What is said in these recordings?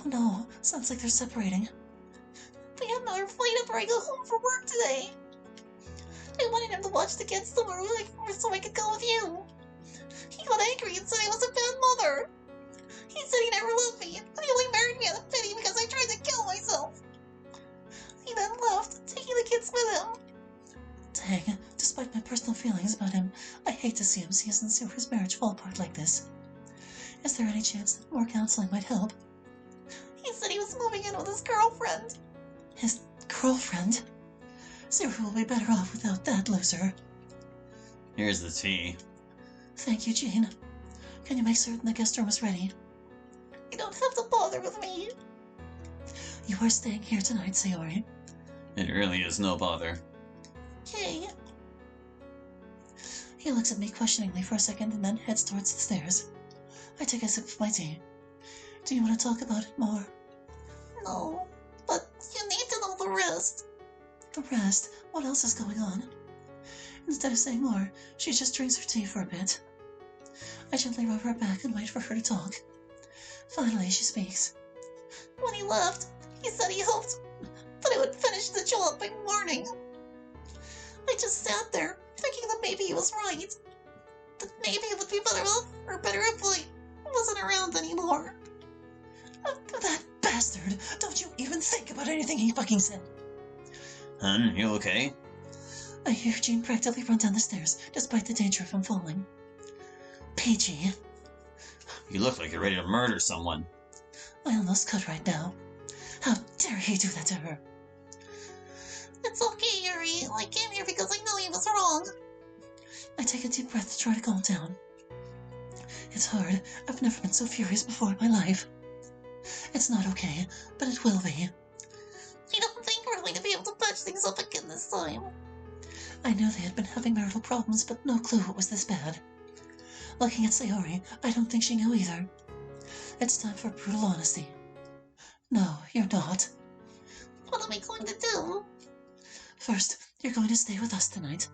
Oh no, sounds like they're separating. We have another flight after I go home from work today. I wanted him to watch the kids tomorrow so I could go with you. He got angry and said I was a bad mother. He said he never loved me, and he only married me out of pity because I tried to kill myself. He then left, taking the kids with him. Dang, despite my personal feelings about him, I hate to see him see his marriage fall apart like this. Is there any chance that more counseling might help? He said he was moving in with his girlfriend. His girlfriend? Zero will be better off without that loser. Here's the tea. Thank you, Jean. Can you make certain the guest room is ready? You don't have to bother with me. You are staying here tonight, Sayori. It really is no bother. Okay. He looks at me questioningly for a second and then heads towards the stairs. I take a sip of my tea. Do you want to talk about it more? No, but you need to know the rest. The rest? What else is going on? Instead of saying more, she just drinks her tea for a bit. I gently rub her back and wait for her to talk. Finally, she speaks. When he left, he said he hoped that I would finish the job by morning. I just sat there, thinking that maybe he was right. That maybe it would be better if I wasn't around anymore. That bastard! Don't you even think about anything he fucking said. Hun, you okay? I hear Jean practically run down the stairs, despite the danger of him falling. PG. You look like you're ready to murder someone. I almost could right now. How dare he do that to her? It's okay, Yuri. I came here because I knew he was wrong. I take a deep breath to try to calm down. It's hard. I've never been so furious before in my life. It's not okay, but it will be. I don't think we're going to be able to patch things up again this time. I knew they had been having marital problems, but no clue it was this bad. Looking at Sayori, I don't think she knew either. It's time for brutal honesty. No, you're not. What am I going to do? First, you're going to stay with us tonight.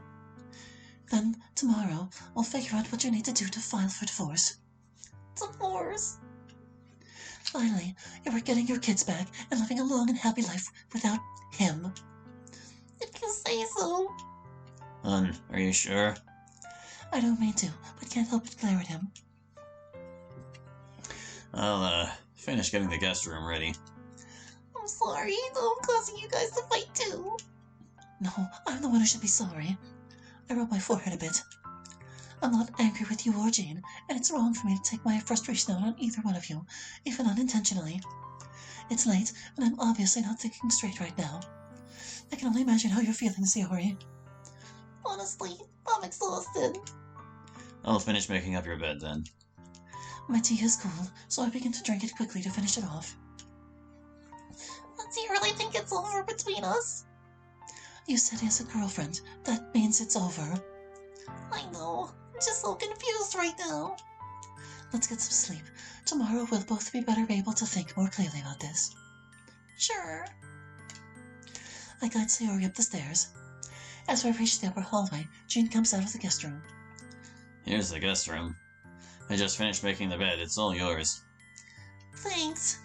Then, tomorrow, we'll figure out what you need to do to file for divorce. Divorce? Finally, you are getting your kids back and living a long and happy life without him. If you say so. Hun, are you sure? I don't mean to, but can't help but glare at him. I'll, finish getting the guest room ready. I'm sorry, though I'm causing you guys to fight too. No, I'm the one who should be sorry. I rub my forehead a bit. I'm not angry with you or Jean, and it's wrong for me to take my frustration out on either one of you, even unintentionally. It's late, and I'm obviously not thinking straight right now. I can only imagine how you're feeling, Sayori. Honestly, I'm exhausted. I'll finish making up your bed then. My tea is cool, so I begin to drink it quickly to finish it off. Do you really think it's over between us? You said he has a girlfriend. That means it's over. I know. I'm just so confused right now. Let's get some sleep. Tomorrow we'll both be better able to think more clearly about this. Sure. I guide Sayori up the stairs. As we reach the upper hallway, Jean comes out of the guest room. Here's the guest room. I just finished making the bed. It's all yours. Thanks.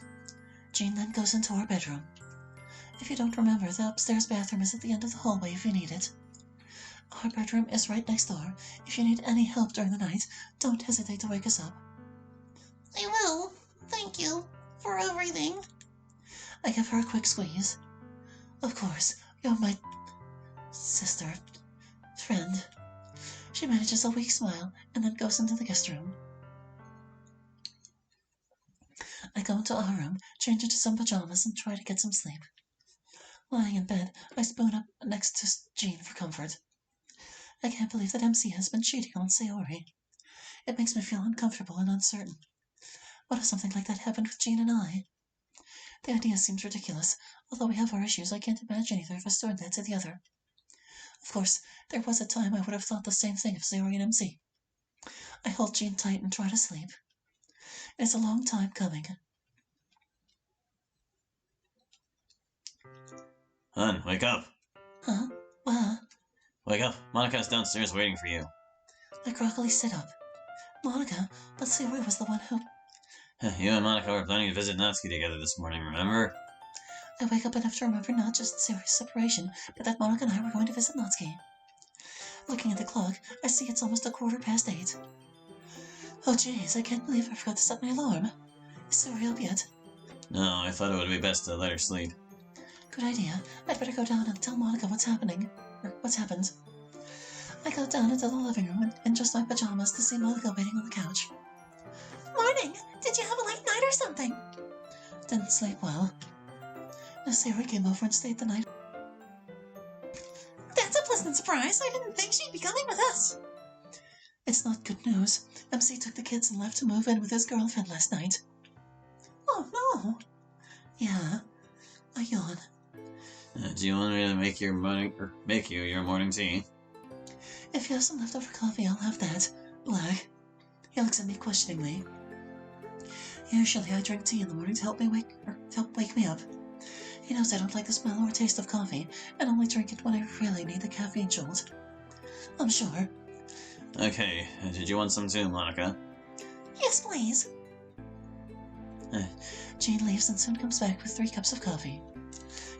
Jean then goes into our bedroom. If you don't remember, the upstairs bathroom is at the end of the hallway if you need it. Our bedroom is right next door. If you need any help during the night, don't hesitate to wake us up. I will. Thank you for everything. I give her a quick squeeze. Of course, you're my sister, friend. She manages a weak smile and then goes into the guest room. I go into our room, change into some pajamas, and try to get some sleep. Lying in bed, I spoon up next to Jean for comfort. I can't believe that MC has been cheating on Sayori. It makes me feel uncomfortable and uncertain. What if something like that happened with Jean and I? The idea seems ridiculous. Although we have our issues, I can't imagine either of us doing that to the other. Of course, there was a time I would have thought the same thing of Sayori and MC. I hold Jean tight and try to sleep. It is a long time coming. Hun, wake up. Huh? What? Wake up. Monica's downstairs waiting for you. I groggily sit up. Monica, but Sayori was the one who... You and Monica were planning to visit Natsuki together this morning, remember? I wake up enough to remember not just Sayori's separation, but that Monica and I were going to visit Natsuki. Looking at the clock, I see it's almost 8:15. Oh jeez, I can't believe I forgot to set my alarm. Is Sayori up yet? No, I thought it would be best to let her sleep. Good idea. I'd better go down and tell Monica what's happening. Or what's happened. I go down into the living room in just my pajamas to see Monica waiting on the couch. Morning! Did you have a late night or something? Didn't sleep well. Sayori came over and stayed the night. That's a pleasant surprise. I didn't think she'd be coming with us. It's not good news. MC took the kids and left to move in with his girlfriend last night. Oh no. Yeah. I yawn. Do you want me to make you your morning tea? If you have some leftover coffee, I'll have that. Black. He looks at me questioningly. Usually I drink tea in the morning to help wake me up. He knows I don't like the smell or taste of coffee, and only drink it when I really need the caffeine jolt. I'm sure. Okay, did you want some too, Monica? Yes, please. Jane leaves and soon comes back with 3 cups of coffee.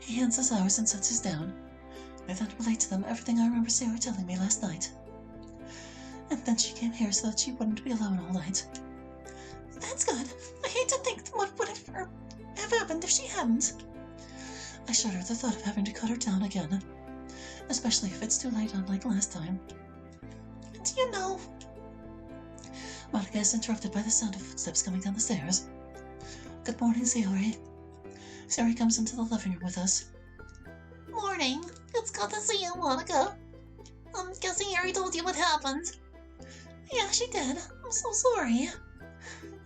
He hands us ours and sets his down. I then relate to them everything I remember Sayori telling me last night. And then she came here so that she wouldn't be alone all night. That's good. I hate to think what would have happened if she hadn't. I shudder at the thought of having to cut her down again, especially if it's too late unlike last time. Do you know? Monica is interrupted by the sound of footsteps coming down the stairs. Good morning, Sayori. Sayori comes into the living room with us. Morning. It's good to see you, Monica. I'm guessing Sayori told you what happened. Yeah, she did. I'm so sorry.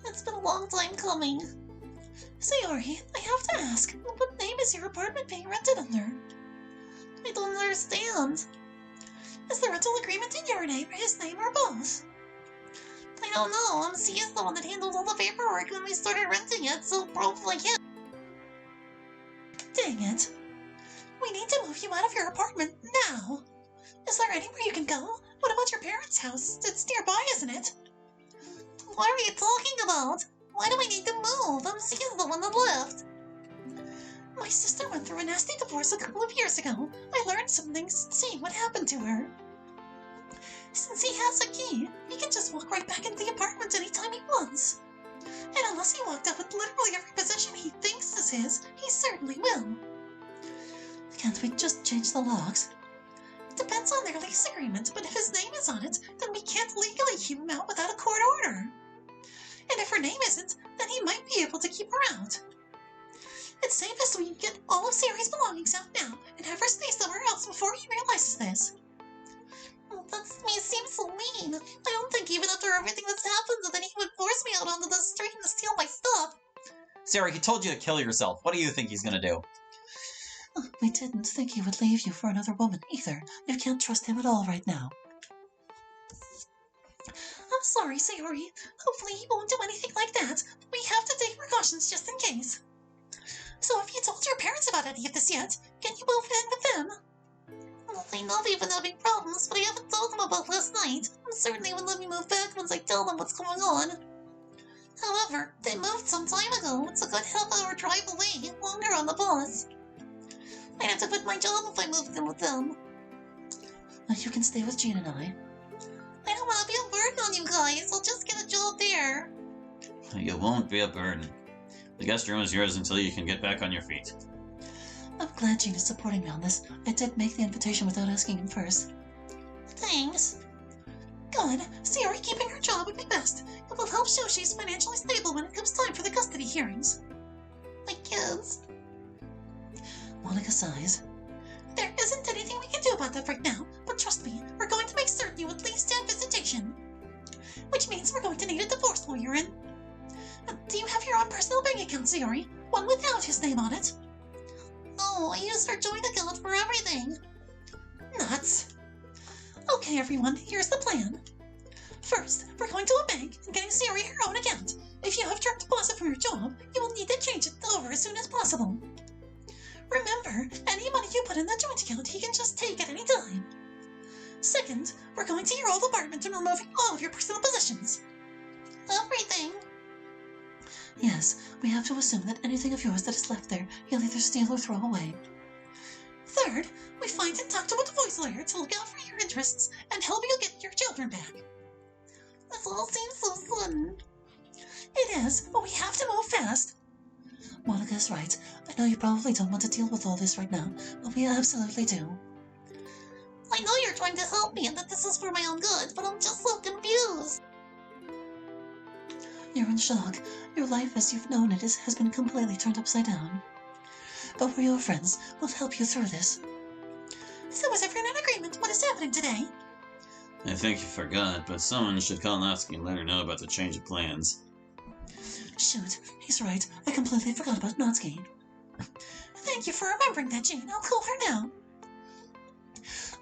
It's been a long time coming. Sayori, I have to ask, what name is your apartment being rented under? I don't understand. Is the rental agreement in your name or his name or both? I don't know. MC is the one that handled all the paperwork when we started renting it, so probably him. Dang it. We need to move you out of your apartment now. Is there anywhere you can go? What about your parents' house? It's nearby, isn't it? What are you talking about? Why do we need to move? MC is the one that left. My sister went through a nasty divorce a couple of years ago. I learned some things seeing what happened to her. Since he has a key, he can just walk right back into the apartment anytime he wants. And unless he walked out with literally every possession he thinks is his, he certainly will. Can't we just change the locks? It depends on their lease agreement, but if his name is on it, then we can't legally keep him out without a court order. And if her name isn't, then he might be able to keep her out. It's safest we get all of Sayori's belongings out now and have her stay somewhere else before he realizes this. That seems so mean. I don't think even after everything that's happened that he would force me out onto the street and steal my stuff. Sayori, he told you to kill yourself. What do you think he's gonna do? We didn't think he would leave you for another woman either. You can't trust him at all right now. I'm sorry, Sayori. Hopefully he won't do anything like that, but we have to take precautions just in case. So have you told your parents about any of this yet? Can you move in with them? Well, they know they've been having problems, but I haven't told them about last night. I'm certain they would let me move back once I tell them what's going on. However, they moved some time ago. It's a good half-hour drive away, longer on the bus. I'd have to quit my job if I moved in with them. You can stay with Jean and I. I don't want to be a burden on you guys. I'll just get a job there. You won't be a burden. The guest room is yours until you can get back on your feet. I'm glad Jean is supporting me on this. I did make the invitation without asking him first. Thanks. Good. Sayori keeping her job would be best. It will help show she's financially stable when it comes time for the custody hearings. My kids. Monica sighs. There isn't anything we can do about that right now, but trust me, we're going to make certain you at least have visitation. Which means we're going to need a divorce lawyer in. Do you have your own personal bank account, Sayori? One without his name on it? No, I use our joint account for everything. Nuts. Okay, everyone, here's the plan. First, we're going to a bank and getting Sayori her own account. If you have direct deposit from your job, you will need to change it over as soon as possible. Remember, any money you put in the joint account he can just take at any time. Second, we're going to your old apartment and removing all of your personal possessions. Everything. Yes, we have to assume that anything of yours that is left there you'll either steal or throw away. Third, we find and talk to a divorce lawyer to look out for your interests and help you get your children back. This all seems so sudden. It is, but we have to move fast. Monica is right. I know you probably don't want to deal with all this right now, but we absolutely do. I know you're trying to help me and that this is for my own good, but I'm just so confused. You're in shock. Your life as you've known it has been completely turned upside down. But we're your friends. We'll help you through this. So is everyone in agreement? What is happening today? I think you forgot, but someone should call Natsuki and let her know about the change of plans. Shoot, he's right. I completely forgot about Natsuki. Thank you for remembering that, Jane. I'll call her now.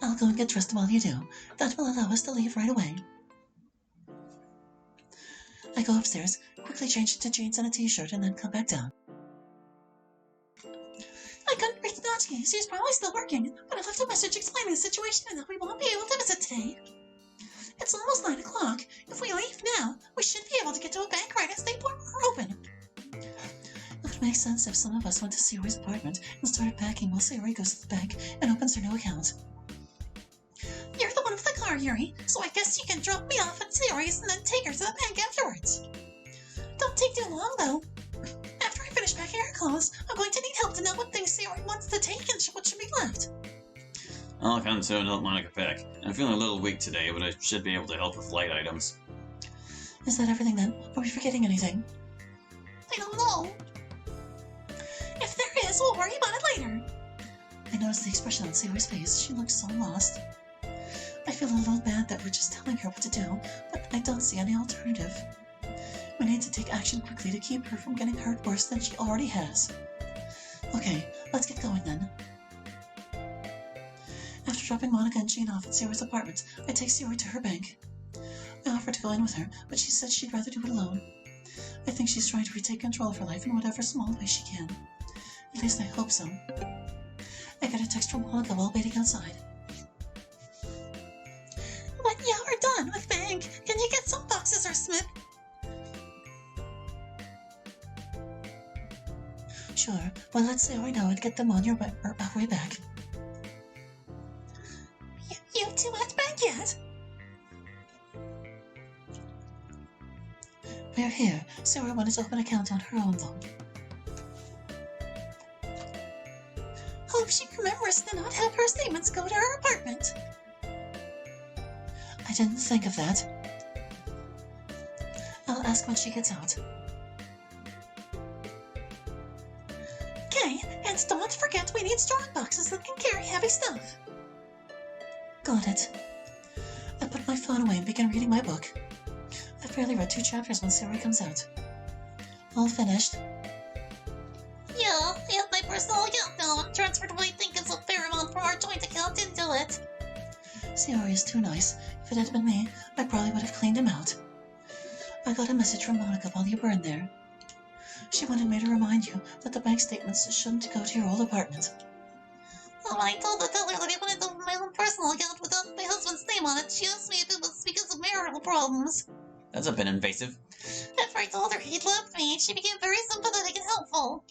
I'll go and get dressed while you do. That will allow us to leave right away. I go upstairs, quickly change into jeans and a t-shirt, and then come back down. I couldn't reach Natsuki. She's probably still working, but I left a message explaining the situation and that we won't be able to visit today. It's almost 9 o'clock. If we leave now, we should be able to get to a bank right as they are open. It would make sense if some of us went to Sayori's apartment and started packing while Sayori goes to the bank and opens her new account. You're the one with the car, Yuri, so I guess you can drop me off at Sayori's and then take her to the bank afterwards. Don't take too long, though. After I finish packing her clothes, I'm going to need help to know what things Sayori wants to take and what should be left. I'll come to and help Monica pack. I'm feeling a little weak today, but I should be able to help with light items. Is that everything then? Are we forgetting anything? I don't know. If there is, we'll worry about it later. I noticed the expression on Sayori's face. She looked so lost. I feel a little bad that we're just telling her what to do, but I don't see any alternative. We need to take action quickly to keep her from getting hurt worse than she already has. Okay, let's get going then. After dropping Monica and Jean off at Sayori's apartment, I take Sayori to her bank. I offered to go in with her, but she said she'd rather do it alone. I think she's trying to retake control of her life in whatever small way she can. At least I hope so. I get a text from Monica while waiting outside. When you are done with bank, can you get some boxes or Smith? Sure, well let's Sayori know and get them on our way back. You two at bank yet? We're here. Sayori wanted to open an account on her own though. Hope she remembers to not have her statements go to her apartment. I didn't think of that. I'll ask when she gets out. Okay, and don't forget we need strong boxes that can carry heavy stuff. Got it. I put my phone away and begin reading my book. I've barely read 2 chapters when Sayori comes out. All finished. Yeah, I have my personal account now and transferred what I think is a fair amount from our joint account into it. Sayori is too nice. If it had been me, I probably would have cleaned him out. I got a message from Monica while you were in there. She wanted me to remind you that the bank statements shouldn't go to your old apartment. When I told the teller that I wanted to open my own personal account without my husband's name on it, she asked me if it was because of marital problems. That's a bit invasive. After I told her he'd left me, she became very sympathetic and helpful.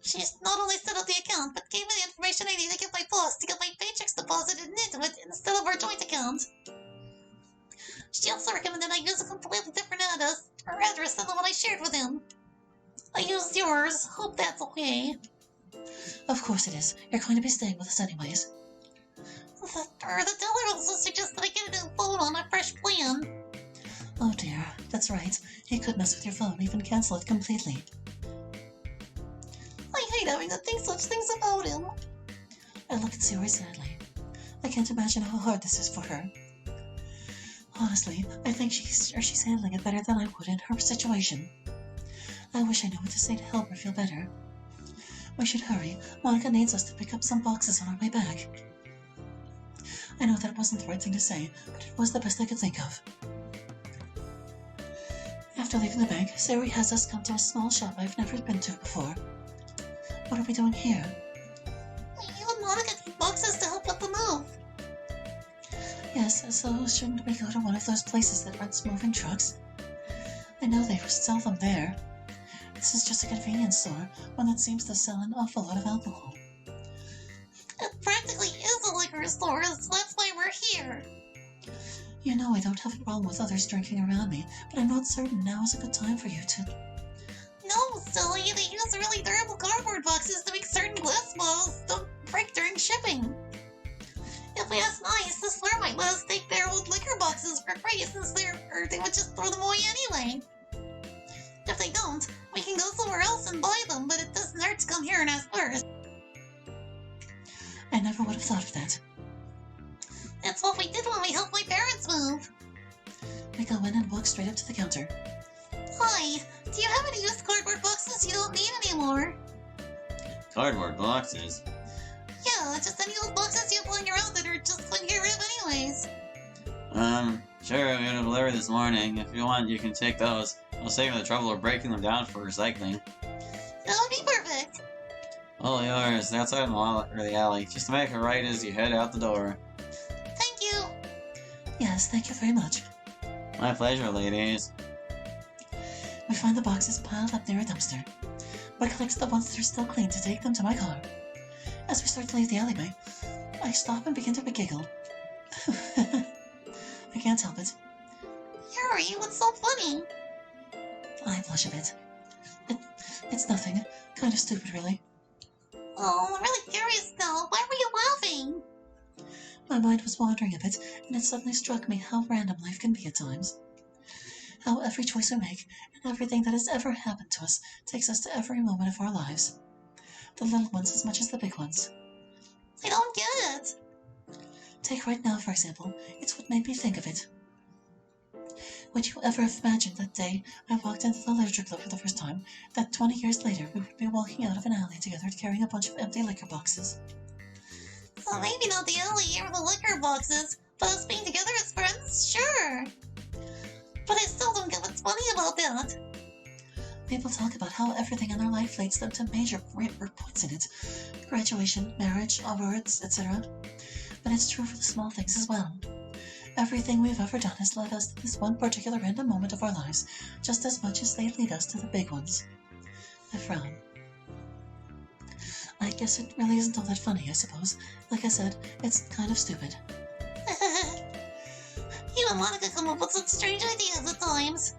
She not only set up the account, but gave me the information I need to get my boss to get my paychecks deposited into it instead of our joint account. She also recommended I use a completely different address than the one I shared with him. I used yours. Hope that's okay. Of course it is. You're going to be staying with us anyways. The teller also suggested I get a new phone on a fresh plan. Oh dear, that's right. He could mess with your phone, even cancel it completely. I hate having to think such things about him. I look at Sayori sadly. I can't imagine how hard this is for her. Honestly, I think she's handling it better than I would in her situation. I wish I knew what to say to help her feel better. We should hurry. Monica needs us to pick up some boxes on our way back. I know that wasn't the right thing to say, but it was the best I could think of. After leaving the bank, Sayori has us come to a small shop I've never been to before. What are we doing here? You and Monica need boxes to help with the move. Yes, so shouldn't we go to one of those places that rents moving trucks? I know they sell them there. this is just a convenience store, one that seems to sell an awful lot of alcohol. It practically is a liquor store, so that's why we're here. You know I don't have a problem with others drinking around me, but I'm not certain now is a good time for you to... No, silly, they use really durable cardboard boxes to make certain glass bottles don't break during shipping. If we ask nice, the store might let us take their old liquor boxes for free since they would just throw them away anyway. If they don't, we can go somewhere else and buy them, but it doesn't hurt to come here and ask first. I never would have thought of that. That's what we did when we helped my parents move. We go in and walk straight up to the counter. Hi, do you have any used cardboard boxes you don't need anymore? Cardboard boxes? Yeah, just any old boxes you have lying around that are just going to get rid of anyways. Sure, we got a delivery this morning. If you want, you can take those. I'll save you the trouble of breaking them down for recycling. That would be perfect. All yours, outside the alley. Just make a right as you head out the door. Thank you. Yes, thank you very much. My pleasure, ladies. We find the boxes piled up near a dumpster. We collect the ones that are still clean to take them to my car. As we start to leave the alleyway, I stop and begin to giggle. I can't help it. Yuri, what's so funny? I blush a bit. It's nothing. Kind of stupid, really. Oh, I'm really curious now. Why were you laughing? My mind was wandering a bit, and it suddenly struck me how random life can be at times. How every choice we make, and everything that has ever happened to us, takes us to every moment of our lives. The little ones as much as the big ones. I don't get it. Take right now, for example. It's what made me think of it. Would you ever have imagined that day I walked into the literature club for the first time, that 20 years later we would be walking out of an alley together carrying a bunch of empty liquor boxes? Well, maybe not the alley or the liquor boxes, but us being together as friends, sure. But I still don't get what's funny about that. People talk about how everything in their life leads them to major points in it. Graduation, marriage, awards, etc. But it's true for the small things as well. Everything we've ever done has led us to this one particular random moment of our lives, just as much as they lead us to the big ones. I frown. I guess it really isn't all that funny, I suppose. Like I said, it's kind of stupid. You and Monica come up with such strange ideas at times.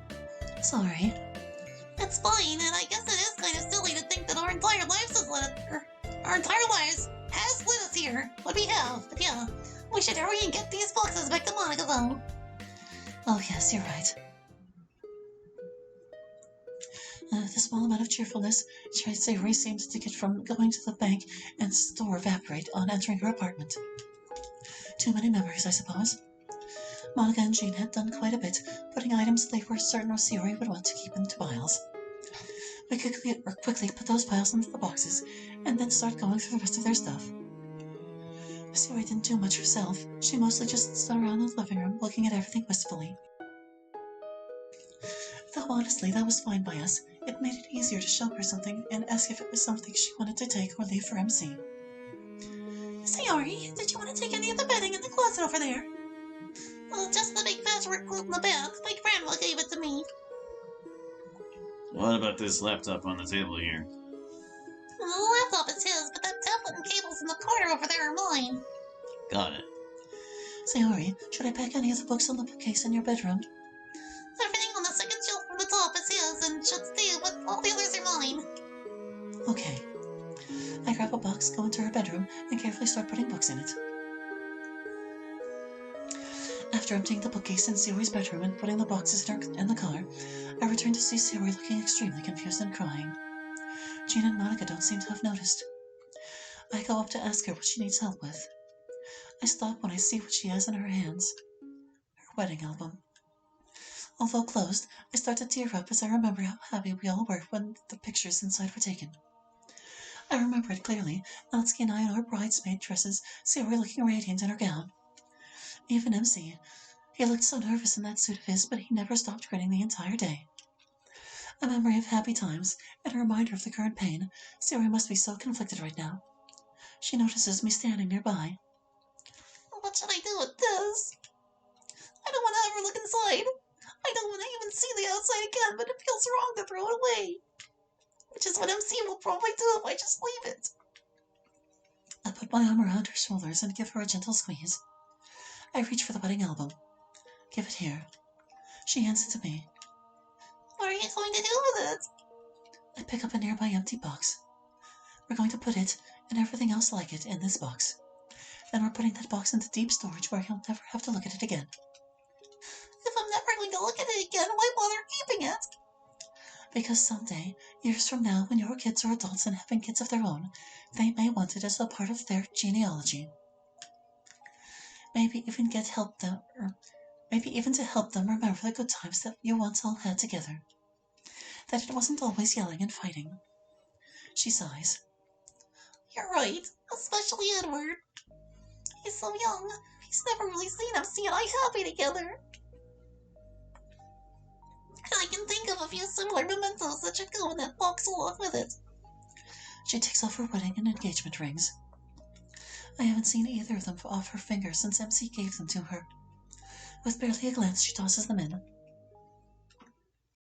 Sorry. It's fine, and I guess it is kind of silly to think that our entire lives has led us, our entire lives has led us here. What we have, but yeah, we should hurry and get these boxes back to Monica though. Oh yes, you're right. The small amount of cheerfulness Sayuri seems to get from going to the bank and store evaporate on entering her apartment. Too many memories, I suppose. Monica and Jean had done quite a bit, putting items they were certain Sayuri would want to keep into piles. We quickly put those piles into the boxes, and then start going through the rest of their stuff. Sayuri didn't do much herself. She mostly just stood around in the living room, looking at everything wistfully. Though honestly, that was fine by us. It made it easier to show her something and ask if it was something she wanted to take or leave for MC. Sayuri, did you want to take any of the bedding in the closet over there? Well, just the big patchwork quilt in the back. My grandma gave it to me. What about this laptop on the table here? The laptop is his, but that tablet and cables in the corner over there are mine. Got it. Sayuri, should I pack any of the books on the bookcase in your bedroom? Everything on the second shelf from the top is his and should stay, but all the others are mine. Okay. I grab a box, go into her bedroom, and carefully start putting books in it. After emptying the bookcase in Sayuri's bedroom and putting the boxes in the car, I return to see Sayuri looking extremely confused and crying. Jean and Monica don't seem to have noticed. I go up to ask her what she needs help with. I stop when I see what she has in her hands. Her wedding album. Although closed, I start to tear up as I remember how happy we all were when the pictures inside were taken. I remember it clearly, Natsuki and I in our bridesmaid dresses, Sayuri looking radiant in her gown. Even MC. He looked so nervous in that suit of his, but he never stopped grinning the entire day. A memory of happy times, and a reminder of the current pain. Sayuri must be so conflicted right now. She notices me standing nearby. What should I do with this? I don't want to ever look inside. I don't want to even see the outside again, but it feels wrong to throw it away. which is what MC will probably do if I just leave it. I put my arm around her shoulders and give her a gentle squeeze. I reach for the wedding album. Give it here. She hands it to me. What are you going to do with it? I pick up a nearby empty box. We're going to put it, and everything else like it, in this box. Then we're putting that box into deep storage where he'll never have to look at it again. If I'm never going to look at it again, why bother keeping it? Because someday, years from now, when your kids are adults and having kids of their own, they may want it as a part of their genealogy. Maybe even to help them remember the good times that you once all had together. That it wasn't always yelling and fighting. She sighs. You're right, especially Edward. He's so young. He's never really seen MC and I happy together. I can think of a few similar mementos that should go in that box along with it. She takes off her wedding and engagement rings. I haven't seen either of them off her fingers since MC gave them to her. With barely a glance, she tosses them in.